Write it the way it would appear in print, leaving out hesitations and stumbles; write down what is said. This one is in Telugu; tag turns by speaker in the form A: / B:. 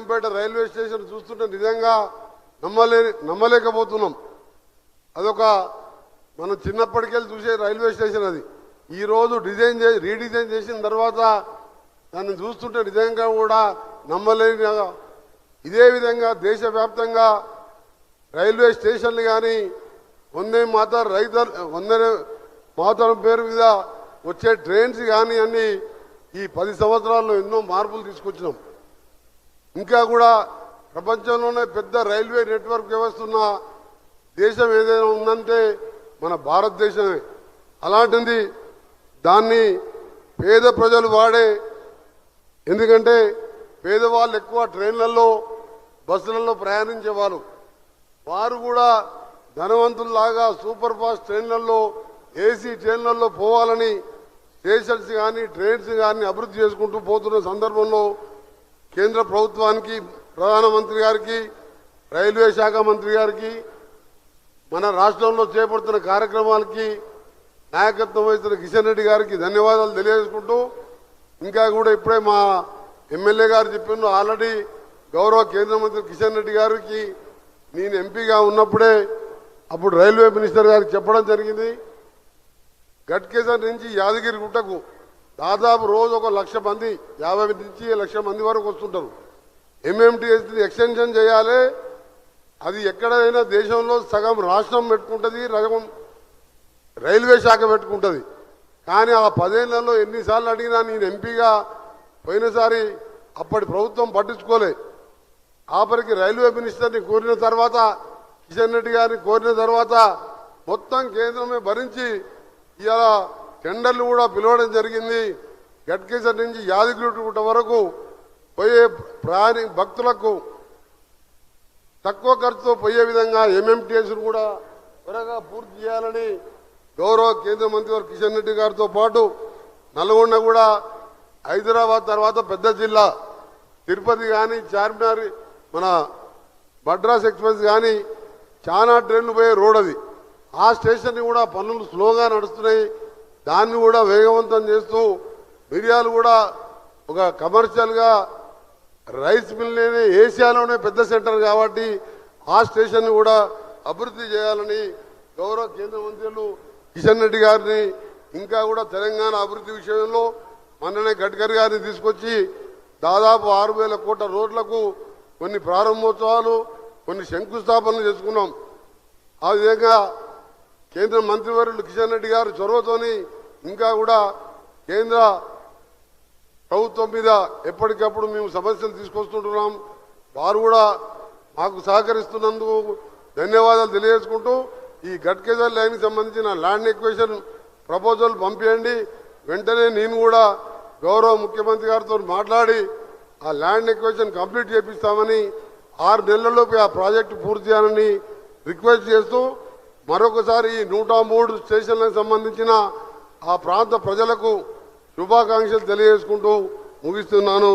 A: బేగంపేట రైల్వే స్టేషన్ చూస్తుంటే నిజంగా నమ్మలేకపోతున్నాం. అదొక మనం చిన్నప్పటికెళ్ళి చూసే రైల్వే స్టేషన్ అది. ఈరోజు రీడిజైన్ చేసిన తర్వాత దాన్ని చూస్తుంటే నిజంగా కూడా నమ్మలేని. ఇదే విధంగా దేశవ్యాప్తంగా రైల్వే స్టేషన్లు కానీ వందే మాతరం పేరు మీద వచ్చే ట్రైన్స్ కానీ అన్ని ఈ 10 సంవత్సరాల్లో ఎన్నో మార్పులు తీసుకొచ్చినాం. ఇంకా కూడా ప్రపంచంలోనే పెద్ద రైల్వే నెట్వర్క్ వ్యవస్థ ఉన్న దేశం ఏదైనా ఉందంటే మన భారతదేశమే. అలాంటిది దాన్ని పేద ప్రజలు వాడే, ఎందుకంటే పేదవాళ్ళు ఎక్కువ ట్రైన్లలో బస్సులలో ప్రయాణించేవాళ్ళు, వారు కూడా ధనవంతుల్లాగా సూపర్ ఫాస్ట్ ట్రైన్లలో ఏసీ ట్రైన్లలో పోవాలని స్టేషన్స్ కానీ ట్రైన్స్ కానీ అభివృద్ధి చేసుకుంటూ పోతున్న సందర్భంలో కేంద్ర ప్రభుత్వానికి, ప్రధానమంత్రి గారికి, రైల్వే శాఖ మంత్రి గారికి, మన రాష్ట్రంలో చేపడుతున్న కార్యక్రమాలకి నాయకత్వం వహిస్తున్న కిషన్ రెడ్డి గారికి ధన్యవాదాలు తెలియజేసుకుంటూ, ఇంకా కూడా ఇప్పుడే మా ఎమ్మెల్యే గారు చెప్పిండ్రు, ఆల్రెడీ గౌరవ కేంద్ర మంత్రి కిషన్ రెడ్డి గారికి నేను ఎంపీగా ఉన్నప్పుడే అప్పుడు రైల్వే మినిస్టర్ గారికి చెప్పడం జరిగింది. గట్కేసర్ నుంచి యాదగిరి గుట్టకు దాదాపు రోజు 1,00,000 మంది, 50 నుంచి 1,00,000 మంది వరకు వస్తుంటారు. ఎంఎంటీఎస్ ఎక్స్టెన్షన్ చేయాలి. అది ఎక్కడైనా దేశంలో సగం రాష్ట్రం పెట్టుకుంటుంది, సగం రైల్వే శాఖ పెట్టుకుంటుంది. కానీ ఆ 10 ఏళ్లలో ఎన్నిసార్లు అడిగినా నేను ఎంపీగా పోయినసారి అప్పటి ప్రభుత్వం పట్టించుకోలే. ఆఖరికి రైల్వే మినిస్టర్ని కోరిన తర్వాత, కిషన్ రెడ్డి గారిని కోరిన తర్వాత మొత్తం కేంద్రమే భరించి ఇవాళ టెండర్లు కూడా పిలవడం జరిగింది. గట్కేసర్ నుంచి యాదగిరిగుట్ట వరకు పోయే భక్తులకు తక్కువ ఖర్చుతో పోయే విధంగా ఎంఎంటీఎస్ కూడా త్వరగా పూర్తి చేయాలని గౌరవ కేంద్ర మంత్రి గారు కిషన్ రెడ్డి గారితో పాటు నల్గొండ కూడా హైదరాబాద్ తర్వాత పెద్ద జిల్లా తిరుపతి కానీ చార్మినార్ మన మద్రాస్ ఎక్స్ప్రెస్ కానీ చాలా ట్రైన్లు పోయే రోడ్ అది. ఆ స్టేషన్ని కూడా పనులు స్లోగా నడుస్తున్నాయి. దాన్ని కూడా వేగవంతం చేస్తూ మిరియాలు కూడా ఒక కమర్షియల్గా రైస్ మిల్ని ఏషియాలోనే పెద్ద సెంటర్ కాబట్టి ఆ స్టేషన్ని కూడా అభివృద్ధి చేయాలని గౌరవ కేంద్ర మంత్రులు కిషన్ రెడ్డి గారిని, ఇంకా కూడా తెలంగాణ అభివృద్ధి విషయంలో మొన్ననే గడ్కరీ గారిని తీసుకొచ్చి దాదాపు 6,000 కోట్ల రోడ్లకు కొన్ని ప్రారంభోత్సవాలు, కొన్ని శంకుస్థాపనలు చేసుకున్నాం. ఆ విధంగా కేంద్ర మంత్రివర్యులు కిషన్ రెడ్డి గారు చొరవతోని ఇంకా కూడా కేంద్ర ప్రభుత్వం మీద ఎప్పటికప్పుడు మేము సమస్యలు తీసుకొస్తుంటున్నాం. వారు కూడా మాకు సహకరిస్తున్నందుకు ధన్యవాదాలు తెలియజేసుకుంటూ, ఈ గట్కేసర్ లైన్కి సంబంధించిన ల్యాండ్ ఎక్విజిషన్ ప్రపోజల్ పంపించండి. వెంటనే నేను కూడా గౌరవ ముఖ్యమంత్రి గారితో మాట్లాడి ఆ ల్యాండ్ ఎక్విజిషన్ కంప్లీట్ చేపిస్తామని, 6 నెలల్లోపు ఆ ప్రాజెక్టు పూర్తి చేయాలని రిక్వెస్ట్ చేస్తూ, మరొకసారి ఈ 103 స్టేషన్లకు సంబంధించిన ఆ ప్రాంత ప్రజలకు శుభాకాంక్షలు తెలియజేసుకుంటూ ముగిస్తున్నాను.